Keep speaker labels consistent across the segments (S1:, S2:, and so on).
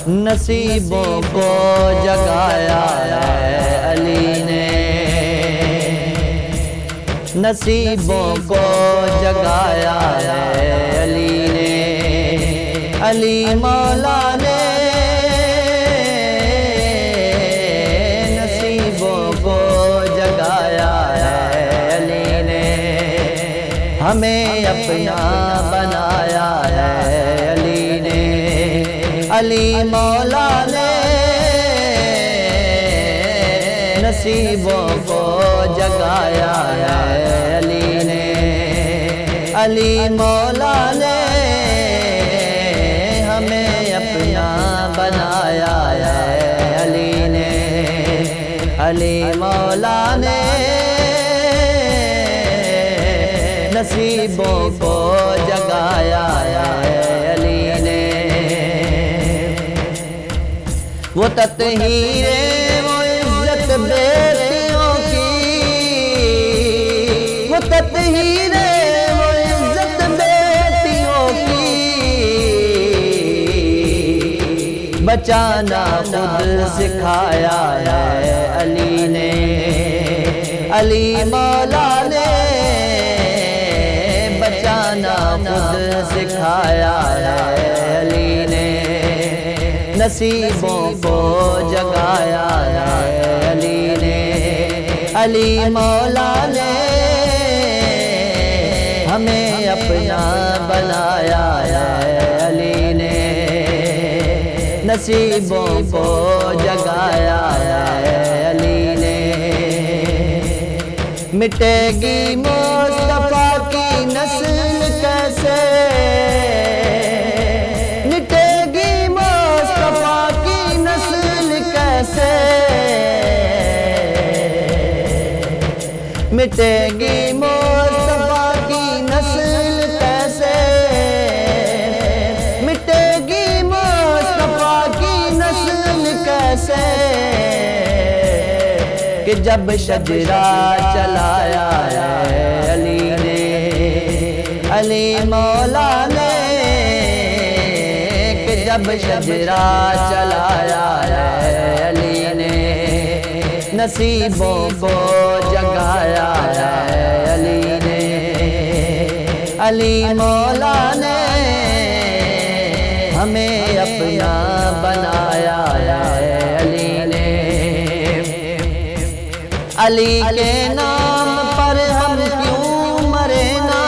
S1: نصیبوں کو جگایا ہے علی نے، نصیبوں کو جگایا ہے علی نے، علی مولا نے نصیبوں کو جگایا ہے علی نے، ہمیں اپنا بنایا ہے علی نے، علی مولا نے نصیبوں کو جگایا ہے علی نے، علی مولا نے ہمیں اپنا بنایا ہے علی نے، علی مولا نے نصیبوں کو جگایا ہے علی نے، وہ تطہیر وہ عزت بیٹیوں کی، وہ تطہیر وہ عزت بیٹیوں کی، بچانا خود سکھایا ہے علی نے، علی مولا نے بچانا خود سکھایا ہے علی نے، نصیبوں کو جگایا ہے علی نے، علی مولا نے ہمیں اپنا بنایا ہے علی نے، نصیبوں کو جگایا ہے علی نے، مٹے گی مصطفیٰ کی نسل کیسے، مٹے گی مصطفیٰ کی نسل کیسے، مٹے گی مصطفیٰ کی نسل کیسے، مٹے گی مصطفیٰ کی نسل کیسے، کہ جب شجرہ چلایا ہے علی نے، علی مولا نے، کہ جب شجرہ چلایا ہے علی نے، نصیبوں کو جگایا ہے علی نے، علی مولا نے ہمیں اپنا بنایا ہے علی نے، علی کے نام پر ہم کیوں مرے نا،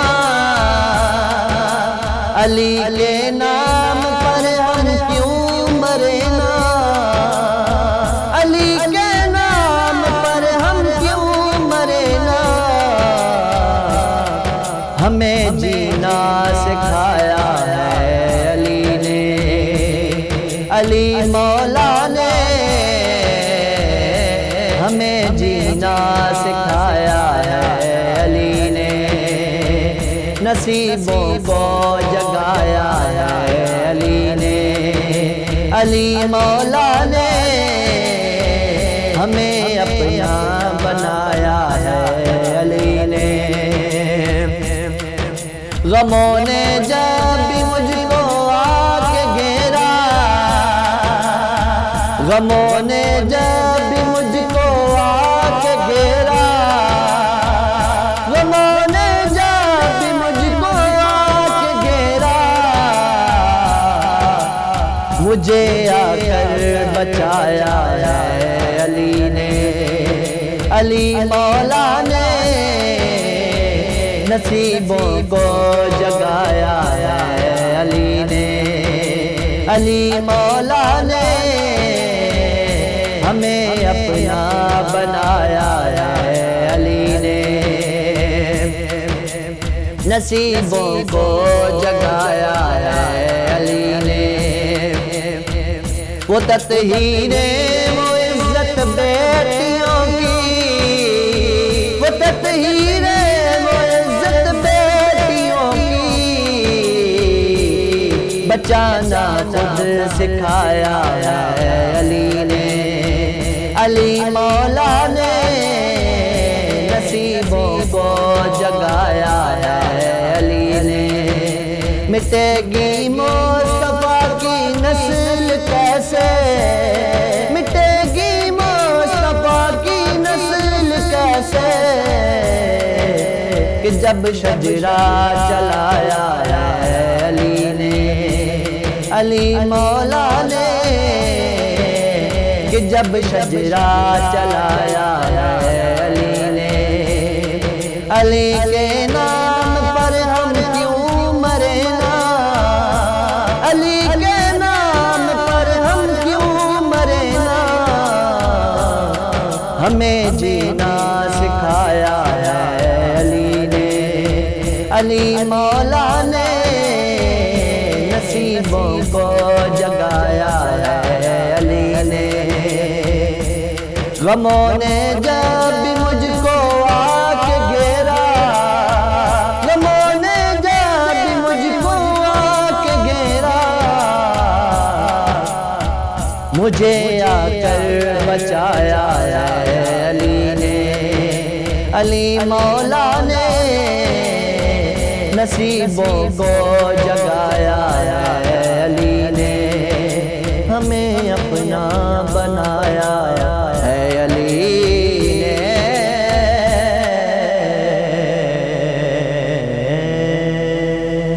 S1: علی کے نام پر ہم کیوں مرے نا، علی کے نام پر ہم کیوں مرے نا، ہمیں جینا سکھایا ہے علی نے، علی مولا نے ہمیں جینا سکھایا ہے علی نے، نصیبوں کو جگایا ہے علی نے، علی مولا نے ہمیں اپنا بنایا ہے علی نے، غموں نے جب بھی مجھ کو آ کے گھیرا، غموں نے جب بھی مجھ کو آ کے گھیرا، غموں نے جب بھی مجھ کو آ کے گھیرا، مجھے آ کر بچایا ہے علی نے، علی مولا نے نصیبوں کو جگایا ہے علی نے، علی مولا نے ہمیں اپنا بنایا ہے علی نے، نصیبوں کو جگایا ہے علی نے، وہ تطہیر وہ عزت بیٹیوں کی، وہ تطہیر وہ عزت بیٹیوں کی، بچانا خود سکھایا ہے علی نے، علی مولا نے نصیبوں کو جگایا ہے علی نے، مٹے گی مصطفیٰ کی نسل کیسے، جب شجرا چلایا ہے علی نے، علی مولا نے، کہ جب شجرا چلایا ہے علی نے، علی کے نام پر ہم کیوں مرے نا، علی کے نام پر ہم کیوں مرے نا، ہمیں جینا سکھایا ہے علی نے، علی مولا نے، نصیبوں کو جگایا ہے علی نے، غموں نے جب بھی مجھ کو آ کے گھیرا، غموں نے جب بھی مجھ کو آ کے گھیرا، مجھے آ کر بچایا ہے علی نے، علی مولا نے، نصیبوں کو جگایا